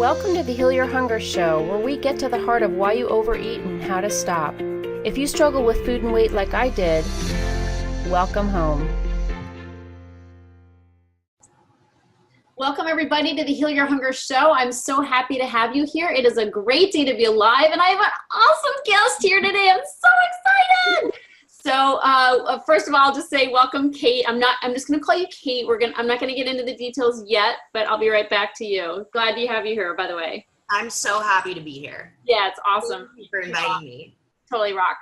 Welcome to the Heal Your Hunger Show, where we get to the heart of why you overeat and how to stop. If you struggle with food and weight like I did, welcome home. Welcome everybody to the Heal Your Hunger Show. I'm so happy to have you here. It is a great day to be alive, and I have an awesome guest here today. I'm so excited. So first of all, I'll just say welcome, Kate. I'm just going to call you Kate. I'm not going to get into the details yet, but I'll be right back to you. Glad to have you here, by the way. I'm so happy to be here. Yeah, it's awesome. Thank you for inviting me. Totally rock.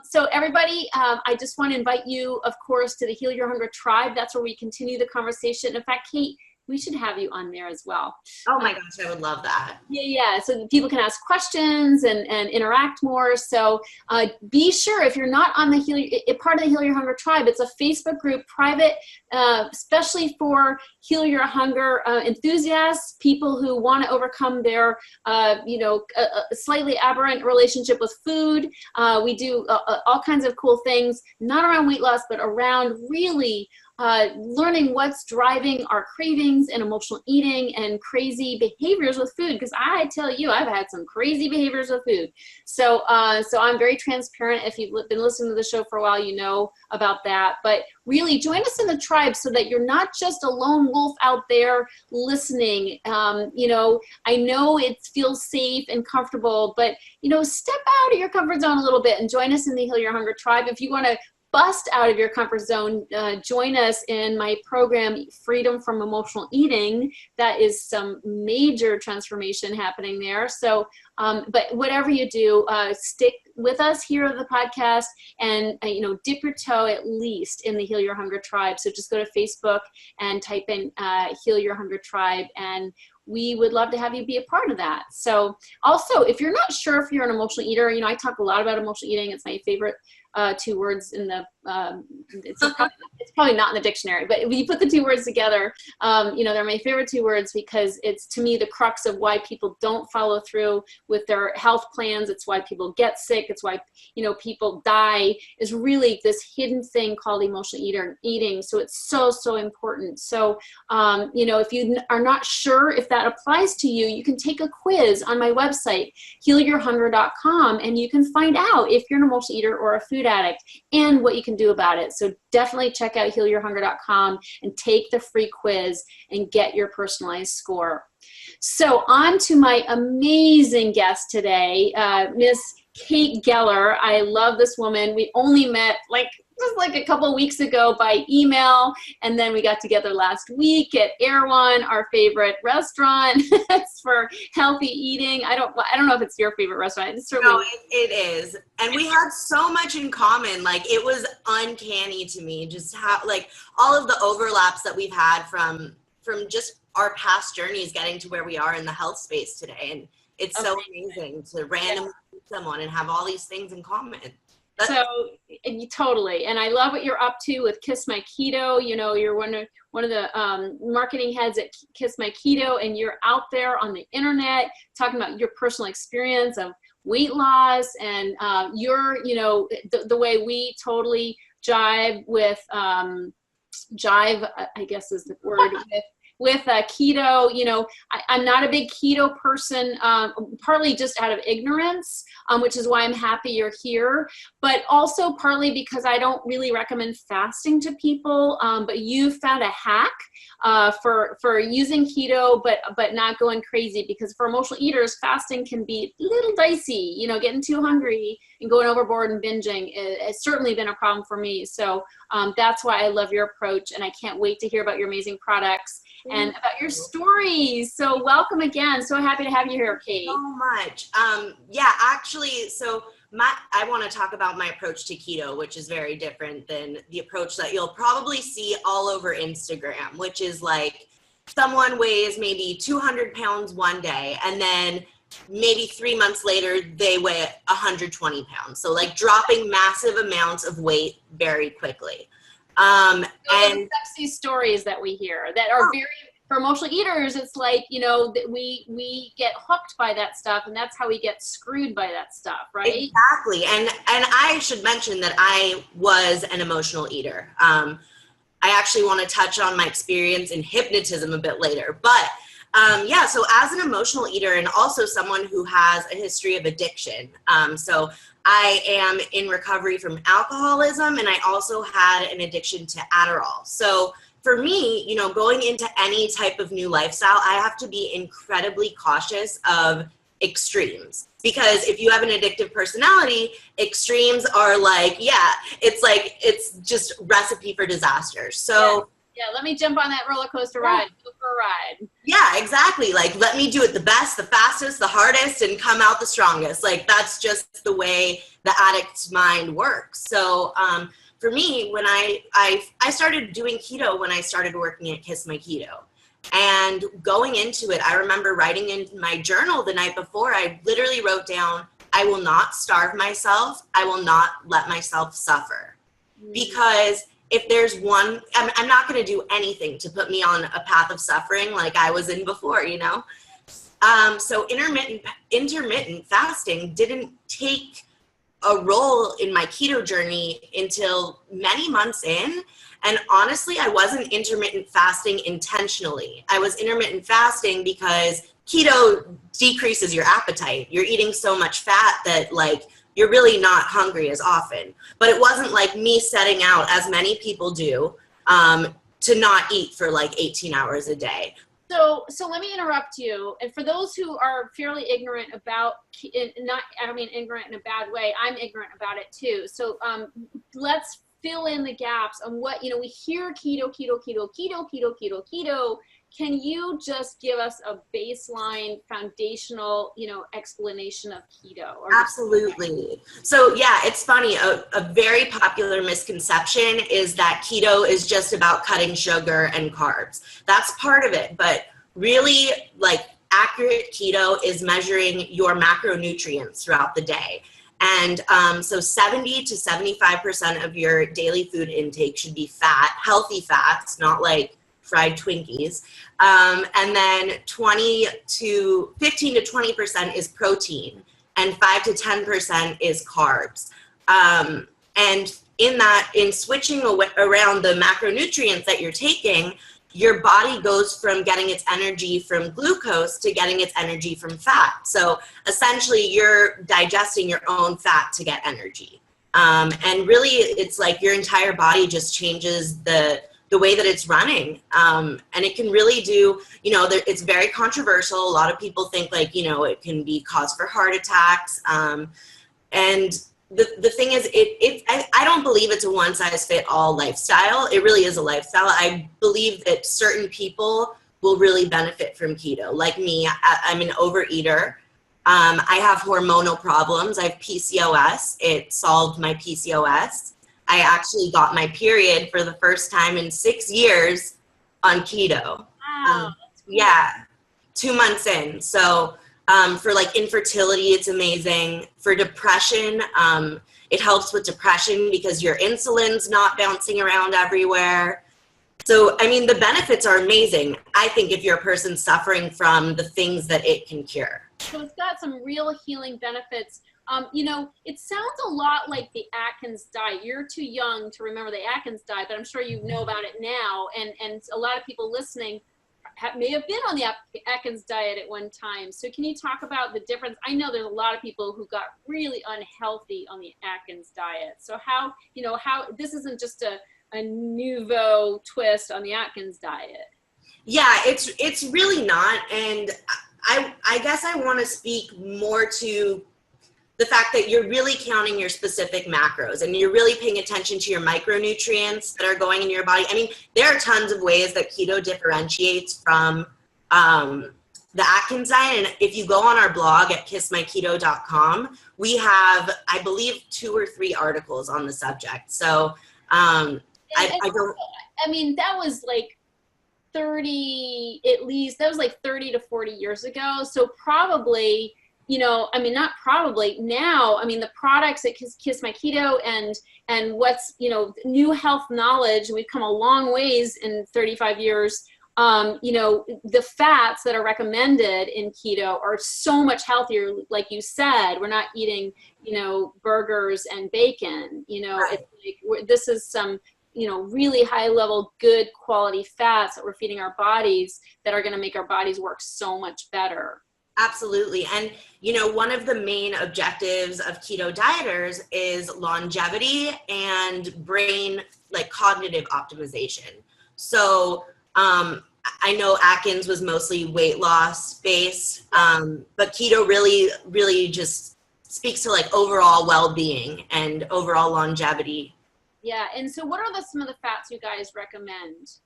So everybody, I just want to invite you, of course, to the Heal Your Hunger Tribe. That's where we continue the conversation. In fact, Kate, we should have you on there as well. Oh my gosh, I would love that. Yeah. So people can ask questions and interact more. So be sure, if you're not on the part of the Heal Your Hunger Tribe, it's a Facebook group, private, especially for Heal Your Hunger enthusiasts, people who want to overcome their, slightly aberrant relationship with food. We do all kinds of cool things, not around weight loss, but around really learning what's driving our cravings and emotional eating and crazy behaviors with food. Because I tell you, I've had some crazy behaviors with food. So I'm very transparent. If you've been listening to the show for a while, you know about that. But really join us in the tribe so that you're not just a lone wolf out there listening. I know it feels safe and comfortable, but, step out of your comfort zone a little bit and join us in the Heal Your Hunger Tribe. If you want to bust out of your comfort zone, join us in my program, Freedom from Emotional Eating. That is some major transformation happening there. So, but whatever you do, stick with us here at the podcast and, dip your toe at least in the Heal Your Hunger Tribe. So just go to Facebook and type in Heal Your Hunger Tribe, and we would love to have you be a part of that. So also, if you're not sure if you're an emotional eater, I talk a lot about emotional eating. It's my favorite 2 words in the, it's probably not in the dictionary, but if you put the 2 words together, they're my favorite 2 words because it's, to me, the crux of why people don't follow through with their health plans. It's why people get sick. It's why, people die, is really this hidden thing called emotional eating. So it's so, so important. So, if you are not sure if that applies to you, you can take a quiz on my website, healyourhunger.com, and you can find out if you're an emotional eater or a food addict and what you can do about it. So definitely check out healyourhunger.com and take the free quiz and get your personalized score. So on to my amazing guest today, Miss Kate Geller. I love this woman. We only met just a couple of weeks ago by email, and then we got together last week at Erewhon, our favorite restaurant. It's for healthy eating. I don't know if it's your favorite restaurant. It's certainly no, it is, and we had so much in common. It was uncanny to me just how all of the overlaps that we've had from just our past journeys getting to where we are in the health space today, and it's so amazing to randomly meet someone and have all these things in common. Totally. And I love what you're up to with Kiss My Keto. You're one of the marketing heads at Kiss My Keto, and you're out there on the internet talking about your personal experience of weight loss and the way we totally jive with, jive, I guess is the word, with keto. I'm not a big keto person, partly just out of ignorance, which is why I'm happy you're here, but also partly because I don't really recommend fasting to people. But you found a hack for using keto, but not going crazy, because for emotional eaters, fasting can be a little dicey, getting too hungry and going overboard and binging. It's certainly been a problem for me. So that's why I love your approach, and I can't wait to hear about your amazing products and about your stories. So welcome again. So happy to have you here, Kate. So much. I want to talk about my approach to keto, which is very different than the approach that you'll probably see all over Instagram, which is someone weighs maybe 200 pounds one day, and then maybe 3 months later, they weigh 120 pounds. So dropping massive amounts of weight very quickly. And sexy stories that we hear that are very, for emotional eaters, it's that we get hooked by that stuff, and that's how we get screwed by that stuff, right? Exactly. And I should mention that I was an emotional eater. I actually want to touch on my experience in hypnotism a bit later, but Yeah, so as an emotional eater and also someone who has a history of addiction, so I am in recovery from alcoholism, and I also had an addiction to Adderall. So for me, you know, going into any type of new lifestyle, I have to be incredibly cautious of extremes, because if you have an addictive personality, extremes are like, yeah, it's just recipe for disaster. So yeah, let me jump on that roller coaster ride. Go for a ride. yeah, exactly. Like, let me do it the best, the fastest, the hardest, and come out the strongest. Like, that's just the way the addict's mind works. So for me, when I started doing keto when I started working at Kiss My Keto. And going into it, I remember writing in my journal the night before, I literally wrote down, I will not starve myself. I will not let myself suffer. Because if there's one, I'm not going to do anything to put me on a path of suffering like I was in before, you know? So intermittent fasting didn't take a role in my keto journey until many months in. And honestly, I wasn't intermittent fasting intentionally. I was intermittent fasting because keto decreases your appetite. You're eating so much fat that, like, you're really not hungry as often. But it wasn't like me setting out, as many people do, to not eat for like 18 hours a day. So let me interrupt you. And for those who are fairly ignorant about, not, I don't mean ignorant in a bad way, I'm ignorant about it too. So let's fill in the gaps on what, you know, we hear keto, keto, keto, keto, keto, keto, keto. Can you just give us a baseline foundational, you know, explanation of keto? Absolutely. So yeah, it's funny. A very popular misconception is that keto is just about cutting sugar and carbs. That's part of it. But really, like, accurate keto is measuring your macronutrients throughout the day. And so 70 to 75% of your daily food intake should be fat, healthy fats, not like fried Twinkies. And then 15 to 20% is protein, and 5 to 10% is carbs. And in switching around the macronutrients that you're taking, your body goes from getting its energy from glucose to getting its energy from fat. So essentially, you're digesting your own fat to get energy. And really, it's like your entire body just changes the way that it's running. And it can really do, you know, it's very controversial. A lot of people think, like, you know, it can be cause for heart attacks. And the thing is, I don't believe it's a one size fit all lifestyle. It really is a lifestyle. I believe that certain people will really benefit from keto. Like me, I'm an overeater. I have hormonal problems. I have PCOS. It solved my PCOS. I actually got my period for the first time in 6 years on keto. Wow. Yeah, 2 months in. So for like infertility, it's amazing. For depression, it helps with depression because your insulin's not bouncing around everywhere. So, I mean, the benefits are amazing, I think, if you're a person suffering from the things that it can cure. So it's got some real healing benefits. You know, it sounds a lot like the Atkins diet. You're too young to remember the Atkins diet, but I'm sure you know about it now. And a lot of people listening may have been on the Atkins diet at one time. So can you talk about the difference? I know there's a lot of people who got really unhealthy on the Atkins diet. So how, you know, how this isn't just a nouveau twist on the Atkins diet. Yeah, it's really not. And I guess I want to speak more to the fact that you're really counting your specific macros and you're really paying attention to your micronutrients that are going in your body. I mean, there are tons of ways that keto differentiates from the Atkins diet. And if you go on our blog at kissmyketo.com, we have, I believe, 2 or 3 articles on the subject. So I mean, that was like 30, at least, that was like 30 to 40 years ago. So probably, you know, I mean, not probably now, I mean, the products at Kiss My Keto and what's, you know, new health knowledge, we've come a long ways in 35 years. You know, the fats that are recommended in keto are so much healthier. Like you said, we're not eating, you know, burgers and bacon, you know, right. It's like, this is some really high level, good quality fats that we're feeding our bodies that are going to make our bodies work so much better. Absolutely. And, one of the main objectives of keto dieters is longevity and brain, like cognitive optimization. So, I know Atkins was mostly weight loss based, but keto really, really just speaks to like overall well-being and overall longevity. Yeah. And so what are some of the fats you guys recommend?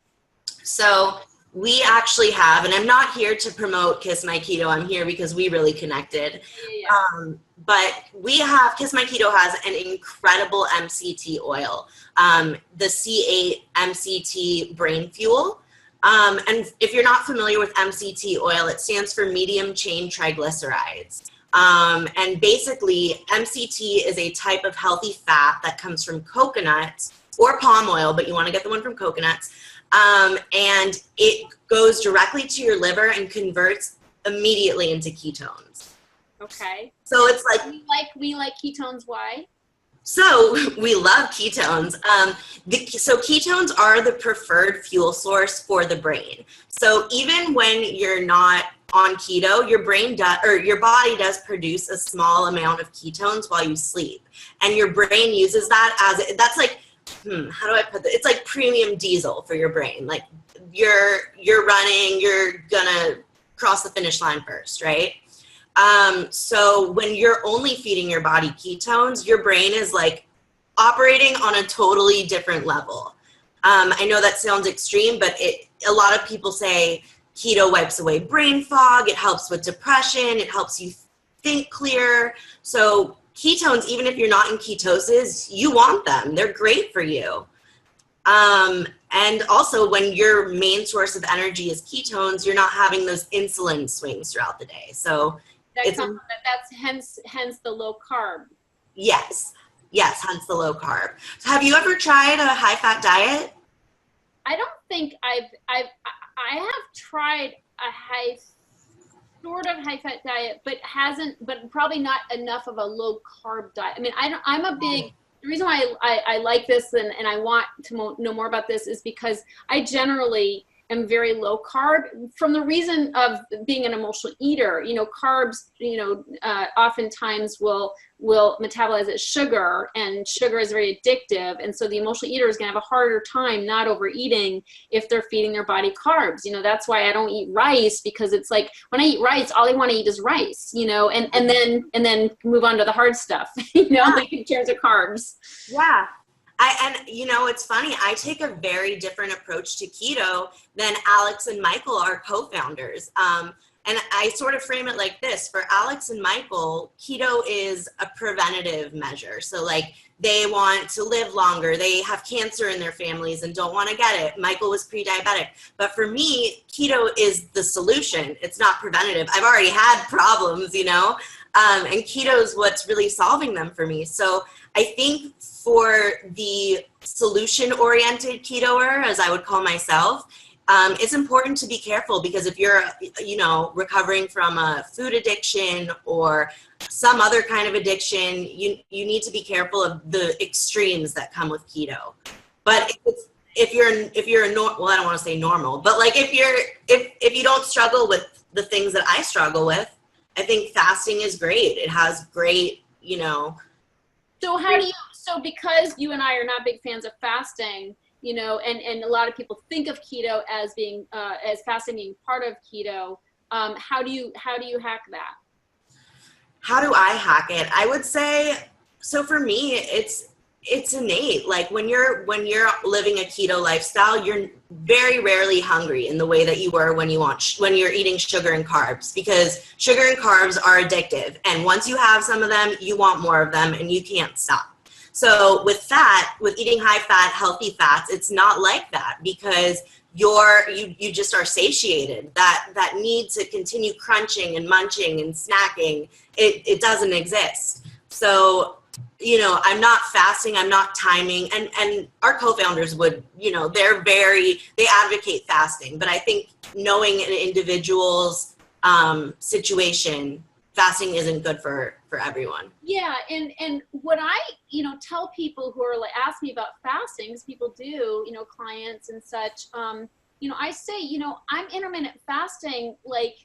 So we actually have, and I'm not here to promote Kiss My Keto. I'm here because we really connected. Yeah. But Kiss My Keto has an incredible MCT oil, the C8 MCT brain fuel. And if you're not familiar with MCT oil, it stands for medium chain triglycerides. And basically MCT is a type of healthy fat that comes from coconuts or palm oil, but you want to get the one from coconuts. And it goes directly to your liver and converts immediately into ketones. Okay. So it's like we like ketones. Why? So we love ketones. So ketones are the preferred fuel source for the brain. So even when you're not on keto, your body does produce a small amount of ketones while you sleep, and your brain uses that that's like, how do I put that? It's like premium diesel for your brain. Like you're running, you're gonna cross the finish line first, right? So when you're only feeding your body ketones, your brain is like operating on a totally different level. I know that sounds extreme, but a lot of people say keto wipes away brain fog. It helps with depression. It helps you think clear. So ketones, even if you're not in ketosis, you want them. They're great for you. And also when your main source of energy is ketones, you're not having those insulin swings throughout the day. So that's hence the low carb. Yes, hence the low carb. So have you ever tried a high fat diet? I don't think I have tried a sort of high fat diet, but probably not enough of a low carb diet. I mean, the reason why I like this and I want to know more about this is because I generally am very low carb from the reason of being an emotional eater. Carbs, oftentimes will metabolize as sugar, and sugar is very addictive. And so the emotional eater is going to have a harder time not overeating if they're feeding their body carbs. That's why I don't eat rice, because it's like when I eat rice, all I want to eat is rice, and then move on to the hard stuff, like in terms of carbs. Yeah. It's funny. I take a very different approach to keto than Alex and Michael, our co-founders. And I sort of frame it like this. For Alex and Michael, keto is a preventative measure. So like they want to live longer. They have cancer in their families and don't want to get it. Michael was pre-diabetic. But for me, keto is the solution. It's not preventative. I've already had problems, and keto is what's really solving them for me. So I think for the solution-oriented ketoer, as I would call myself, it's important to be careful, because if you're, recovering from a food addiction or some other kind of addiction, you need to be careful of the extremes that come with keto. But if you're well, I don't want to say normal, but like if you don't struggle with the things that I struggle with, I think fasting is great. It has great, So because you and I are not big fans of fasting, and a lot of people think of keto as being as fasting being part of keto, how do you hack that? How do I hack it? I would say, so for me, it's innate. Like when you're living a keto lifestyle, you're very rarely hungry in the way that you were when you're eating sugar and carbs, because sugar and carbs are addictive. And once you have some of them, you want more of them and you can't stop. So with eating high fat, healthy fats, it's not like that, because you just are satiated. That need to continue crunching and munching and snacking, it doesn't exist. So, I'm not fasting, I'm not timing, and our co-founders would, they advocate fasting, but I think knowing an individual's situation fasting isn't good for everyone. Yeah. And what I, tell people who are like, ask me about fasting, because people do, clients and such, I say, I'm intermittent fasting, like,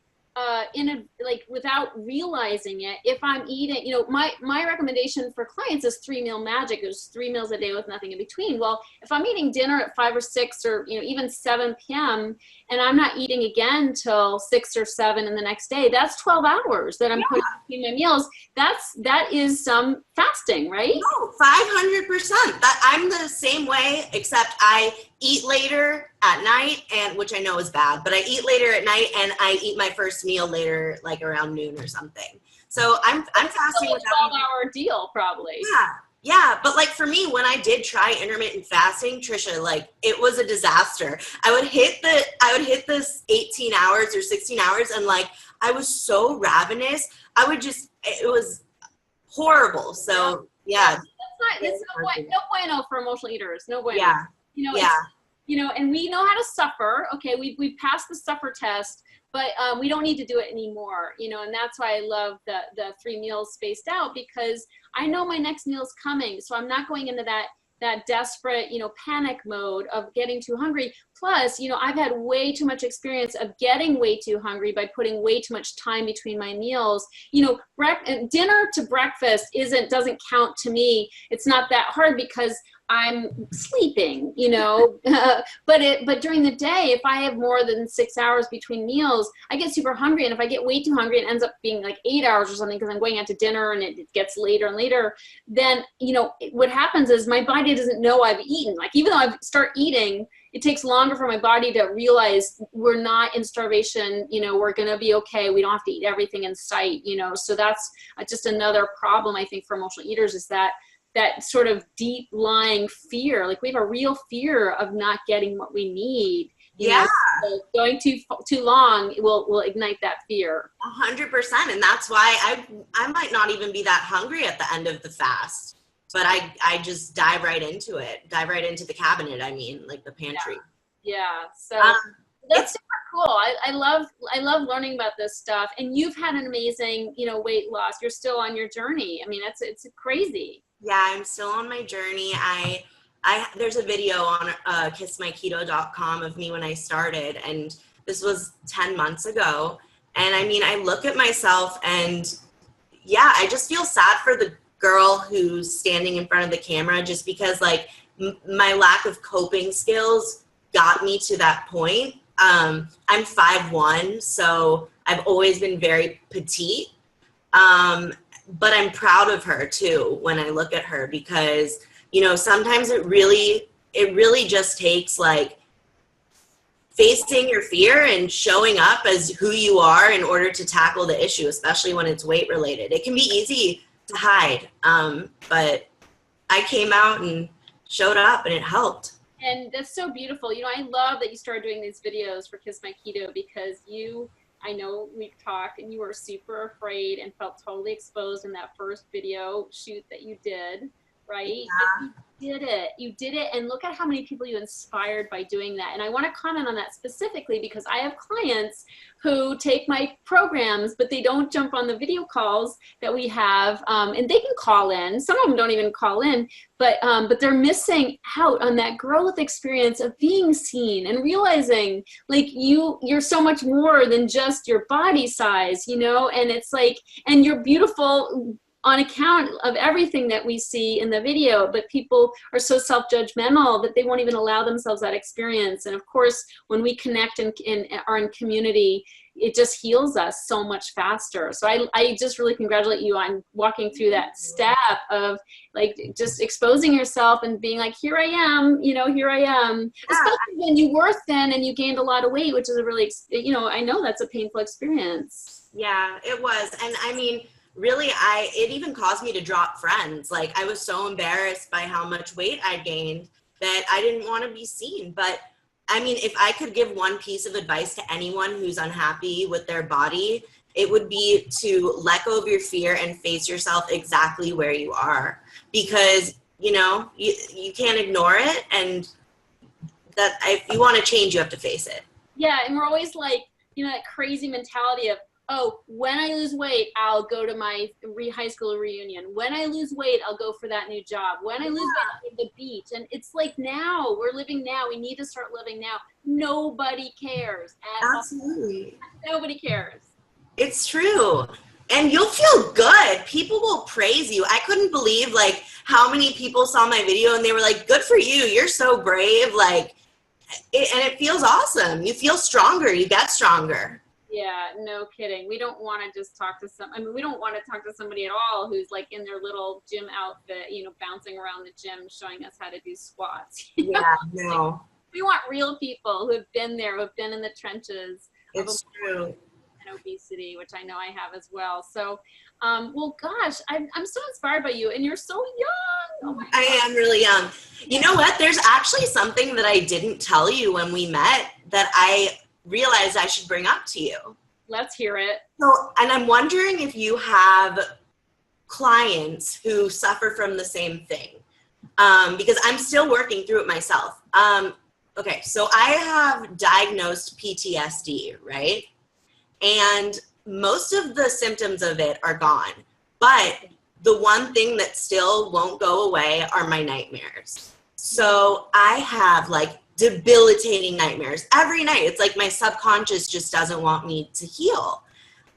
without realizing it. If I'm eating, my recommendation for clients is 3-meal magic. There's 3 meals a day with nothing in between. Well, if I'm eating dinner at 5 or 6 or, even 7 p.m. and I'm not eating again till 6 or 7 in the next day, that's 12 hours that I'm putting between my meals. That is some fasting, right? No, 500%. That I'm the same way, except I eat later at night, and which I know is bad, but I eat later at night and I eat my first meal later, like around noon or something. So I'm fasting without a 12-hour deal, probably. Yeah. But like for me, when I did try intermittent fasting, Tricia, like it was a disaster. I would hit this 18 hours or 16 hours, and like I was so ravenous. It was horrible. So yeah. It's no bueno for emotional eaters. No bueno. Yeah. And we know how to suffer. Okay, we passed the suffer test, but we don't need to do it anymore. And that's why I love the 3 meals spaced out, because I know my next meal is coming, so I'm not going into that desperate, panic mode of getting too hungry. Plus, I've had way too much experience of getting way too hungry by putting way too much time between my meals. Dinner to breakfast doesn't count to me. It's not that hard because I'm sleeping, but during the day, if I have more than 6 hours between meals, I get super hungry. And if I get way too hungry, it ends up being like 8 hours or something, because I'm going out to dinner and it gets later and later. Then, what happens is my body doesn't know I've eaten. Like, even though I start eating, it takes longer for my body to realize we're not in starvation. We're going to be okay. We don't have to eat everything in sight, so that's just another problem, I think, for emotional eaters, is that sort of deep lying fear. Like, we have a real fear of not getting what we need. So going too long will ignite that fear. 100%. And that's why I might not even be that hungry at the end of the fast, but I just dive right into the cabinet. I mean, like the pantry. Yeah. So that's super cool. I love learning about this stuff. And you've had an amazing, weight loss. You're still on your journey. I mean, it's crazy. Yeah, I'm still on my journey. There's a video on kissmyketo.com of me when I started, and this was 10 months ago. And I mean, I look at myself and I just feel sad for the girl who's standing in front of the camera, just because like my lack of coping skills got me to that point. I'm 5'1", so I've always been very petite. But I'm proud of her too when I look at her, because, sometimes it really just takes like facing your fear and showing up as who you are in order to tackle the issue, especially when it's weight related. It can be easy to hide, but I came out and showed up, and it helped. And that's so beautiful. I love that you started doing these videos for Kiss My Keto, because I know we've talked, and you were super afraid and felt totally exposed in that first video shoot that you did, right? Yeah. You did it. And look at how many people you inspired by doing that. And I want to comment on that specifically, because I have clients who take my programs, but they don't jump on the video calls that we have. And they can call in. Some of them don't even call in, but they're missing out on that growth experience of being seen and realizing like you're so much more than just your body size, and it's like, and you're beautiful on account of everything that we see in the video, but people are so self-judgmental that they won't even allow themselves that experience. And of course, when we connect and are in community, it just heals us so much faster. So I just really congratulate you on walking through that step of like just exposing yourself and being like, here I am, here I am. Yeah. Especially when you were thin and you gained a lot of weight, which is a really, I know that's a painful experience. Yeah, it was. And I mean, really, it even caused me to drop friends. Like, I was so embarrassed by how much weight I gained that I didn't want to be seen. But I mean, if I could give one piece of advice to anyone who's unhappy with their body, it would be to let go of your fear and face yourself exactly where you are, because, you can't ignore it. And that if you want to change, you have to face it. Yeah. And we're always like, that crazy mentality of, oh, when I lose weight, I'll go to my high school reunion. When I lose weight, I'll go for that new job. When I lose weight, I'll go to the beach. And it's like now, we're living now. We need to start living now. Nobody cares at Absolutely. all. Nobody cares. It's true. And you'll feel good. People will praise you. I couldn't believe like how many people saw my video and they were like, good for you. You're so brave. Like, and it feels awesome. You feel stronger. You get stronger. Yeah, no kidding. We don't want to just talk to we don't want to talk to somebody at all who's like in their little gym outfit, you know, bouncing around the gym, showing us how to do squats. Yeah, no. We want real people who have been there, who have been in the trenches. It's true. And obesity, which I know I have as well. So, well, gosh, I'm so inspired by you, and you're so young. Oh my God. I am really young. You know what? There's actually something that I didn't tell you when we met that I realized I should bring up to you. Let's hear it. So, and I'm wondering if you have clients who suffer from the same thing, because I'm still working through it myself. Okay, so I have diagnosed PTSD, right? And most of the symptoms of it are gone. But the one thing that still won't go away are my nightmares. So I have like debilitating nightmares every night. It's like my subconscious just doesn't want me to heal.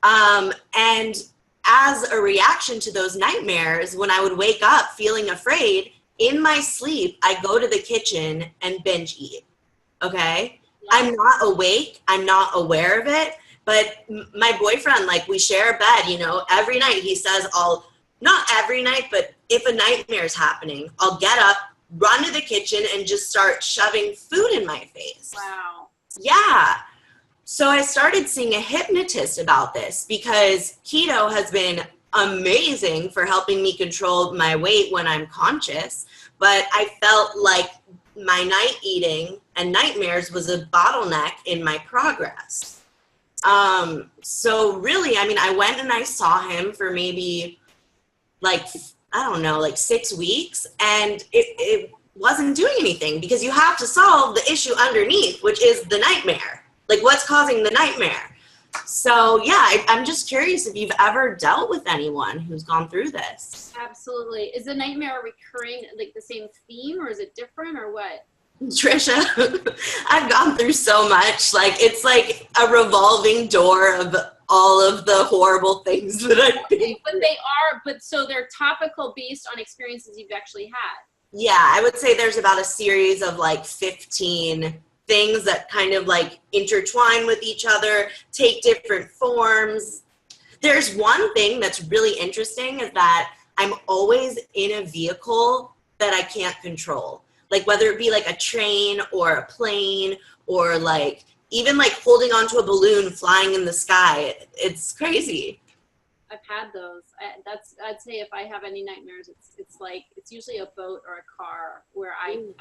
And as a reaction to those nightmares, when I would wake up feeling afraid, in my sleep, I go to the kitchen and binge eat. Okay? Yeah. I'm not awake. I'm not aware of it. But my boyfriend, like we share a bed, you know, every night he says not every night, but if a nightmare is happening, I'll get up, run to the kitchen and just start shoving food in my face. Wow. Yeah. So I started seeing a hypnotist about this because keto has been amazing for helping me control my weight when I'm conscious. But I felt like my night eating and nightmares was a bottleneck in my progress. So really, I mean, I went and I saw him for maybe like, I don't know, like 6 weeks, and it wasn't doing anything because you have to solve the issue underneath, which is the nightmare. Like what's causing the nightmare? So yeah, I'm just curious if you've ever dealt with anyone who's gone through this. Absolutely. Is the nightmare recurring, like the same theme, or is it different, or what? Tricia, I've gone through so much. Like, it's like a revolving door of all of the horrible things that I've been through. But so they're topical based on experiences you've actually had. Yeah, I would say there's about a series of like 15 things that kind of like intertwine with each other, take different forms. There's one thing that's really interesting is that I'm always in a vehicle that I can't control. Like whether it be like a train or a plane or like even like holding onto a balloon flying in the sky. It's crazy. I've had those. I'd say if I have any nightmares, it's usually a boat or a car where I'm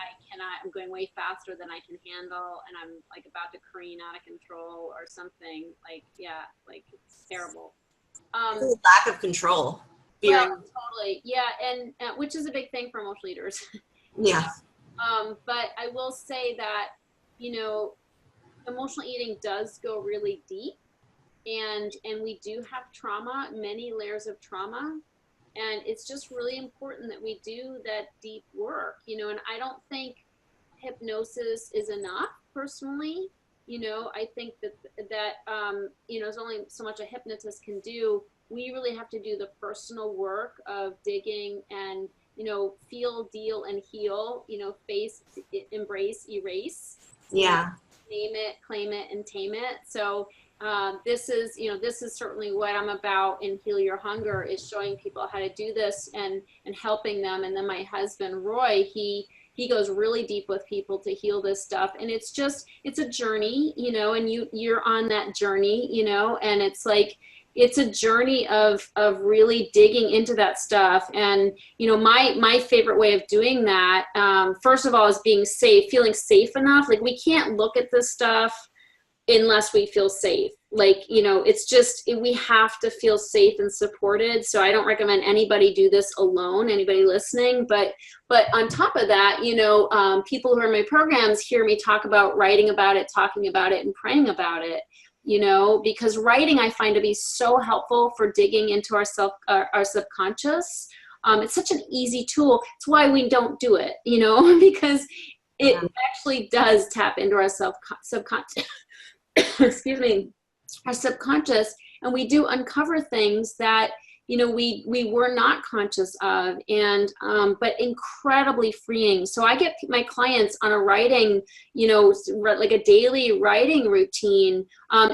going way faster than I can handle, and I'm like about to careen out of control or something. Like, yeah, like it's terrible. Lack of control. Yeah, totally. Yeah, and which is a big thing for most leaders. Yeah. But I will say that, you know, emotional eating does go really deep, and we do have trauma, many layers of trauma, and it's just really important that we do that deep work, you know. And I don't think hypnosis is enough personally. You know, I think that you know, there's only so much a hypnotist can do. We really have to do the personal work of digging and, you know, feel, deal, and heal, you know, face, embrace, erase. Yeah. Name it, claim it, and tame it. So this is certainly what I'm about in Heal Your Hunger, is showing people how to do this and helping them. And then my husband, Roy, he goes really deep with people to heal this stuff. And it's a journey, you know, and you're on that journey, you know, and it's like, it's a journey of really digging into that stuff. And, you know, my favorite way of doing that, first of all, is being safe, feeling safe enough. Like, we can't look at this stuff unless we feel safe. Like, you know, it's just, we have to feel safe and supported. So I don't recommend anybody do this alone, anybody listening. But on top of that, you know, people who are in my programs hear me talk about writing about it, talking about it, and praying about it. because writing I find to be so helpful for digging into our subconscious. It's such an easy tool. It's why we don't do it, because it actually does tap into our subconscious, excuse me, our subconscious, and we do uncover things that we were not conscious of, and but incredibly freeing. So I get my clients on a writing, like a daily writing routine,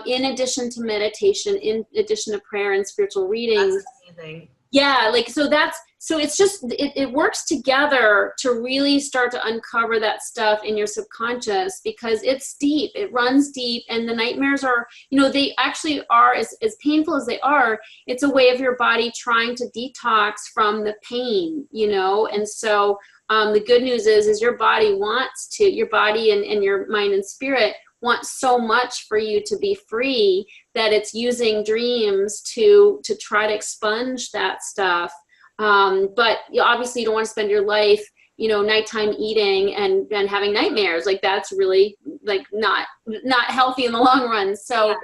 in addition to meditation, in addition to prayer and spiritual readings. That's amazing. Yeah, so it's just, it works together to really start to uncover that stuff in your subconscious, because it's deep, it runs deep, and the nightmares are, they actually are, as painful as they are, it's a way of your body trying to detox from the pain, and so the good news is your body and your mind and spirit want so much for you to be free, that it's using dreams to try to expunge that stuff. But obviously you don't want to spend your life, nighttime eating and having nightmares. Like, that's really not healthy in the long run. So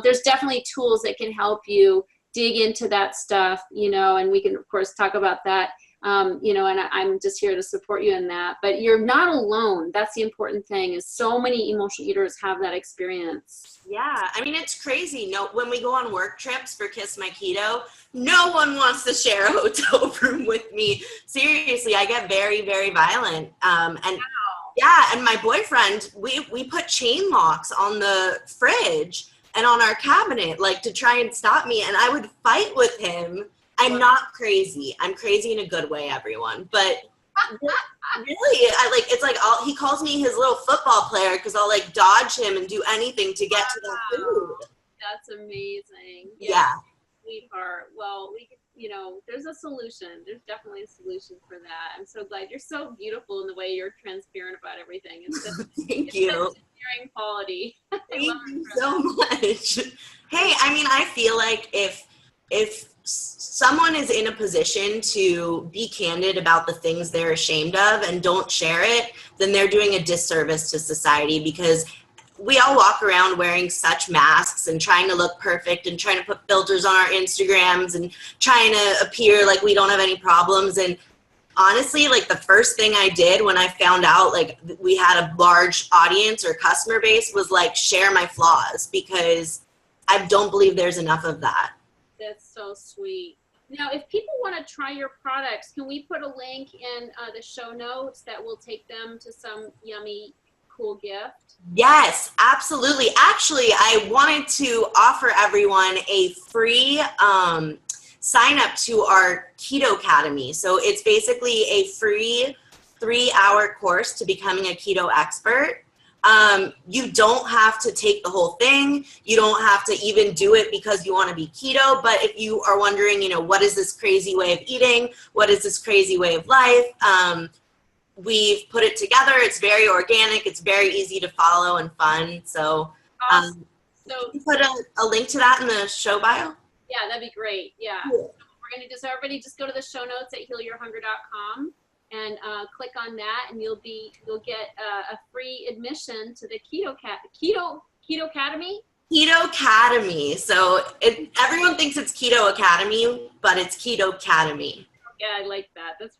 there's definitely tools that can help you dig into that stuff, and we can of course talk about that. And I'm just here to support you in that, but you're not alone. That's the important thing, is so many emotional eaters have that experience. Yeah. I mean, it's crazy. When we go on work trips for Kiss My Keto, no one wants to share a hotel room with me. Seriously, I get very, very violent. And wow. Yeah. And my boyfriend, we put chain locks on the fridge and on our cabinet, to try and stop me. And I would fight with him. I'm not crazy. I'm crazy in a good way, everyone. But really, he calls me his little football player, because I'll dodge him and do anything to get to that food. That's amazing. Yeah. Sweetheart. Well, there's a solution. There's definitely a solution for that. I'm so glad. You're so beautiful in the way you're transparent about everything. Thank you. Endearing quality. Thank you so much. Hey, I mean, I feel like if someone is in a position to be candid about the things they're ashamed of and don't share it, then they're doing a disservice to society, because we all walk around wearing such masks and trying to look perfect and trying to put filters on our Instagrams and trying to appear like we don't have any problems. And honestly, the first thing I did when I found out we had a large audience or customer base was share my flaws, because I don't believe there's enough of that. That's so sweet. Now, if people want to try your products, can we put a link in the show notes that will take them to some yummy, cool gift? Yes, absolutely. Actually, I wanted to offer everyone a free sign up to our Keto Academy. So it's basically a free 3-hour course to becoming a keto expert. You don't have to take the whole thing. You don't have to even do it because you want to be keto. But if you are wondering, what is this crazy way of eating? What is this crazy way of life? We've put it together. It's very organic. It's very easy to follow and fun. So, awesome. So put a link to that in the show bio. Yeah, that'd be great. Yeah. Cool. So we're going to everybody just go to the show notes at healyourhunger.com. And click on that, and you'll get a free admission to the Keto Academy. Keto Academy. So everyone thinks it's Keto Academy, but it's Keto Academy. Yeah, I like that. That's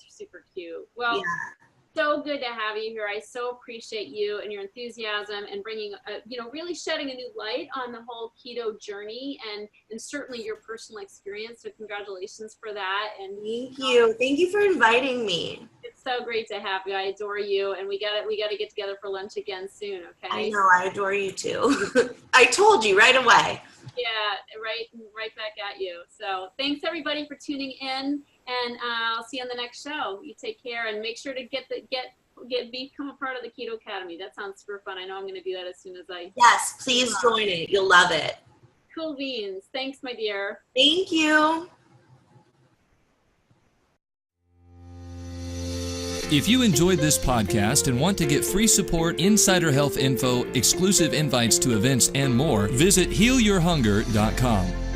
super cute. Well, so good to have you here. I so appreciate you and your enthusiasm and bringing, really shedding a new light on the whole keto journey and certainly your personal experience. So congratulations for that. And thank you. Thank you for inviting me. It's so great to have you. I adore you. And we got to get together for lunch again soon. Okay. I know. I adore you too. I told you right away. Yeah, right back at you. So thanks everybody for tuning in, and I'll see you on the next show. You take care, and make sure to become a part of the Keto Academy. That sounds super fun. I know I'm going to do that as soon as I. Yes, please join it. You'll love it. Cool beans. Thanks, my dear. Thank you. If you enjoyed this podcast and want to get free support, insider health info, exclusive invites to events, and more, visit healyourhunger.com.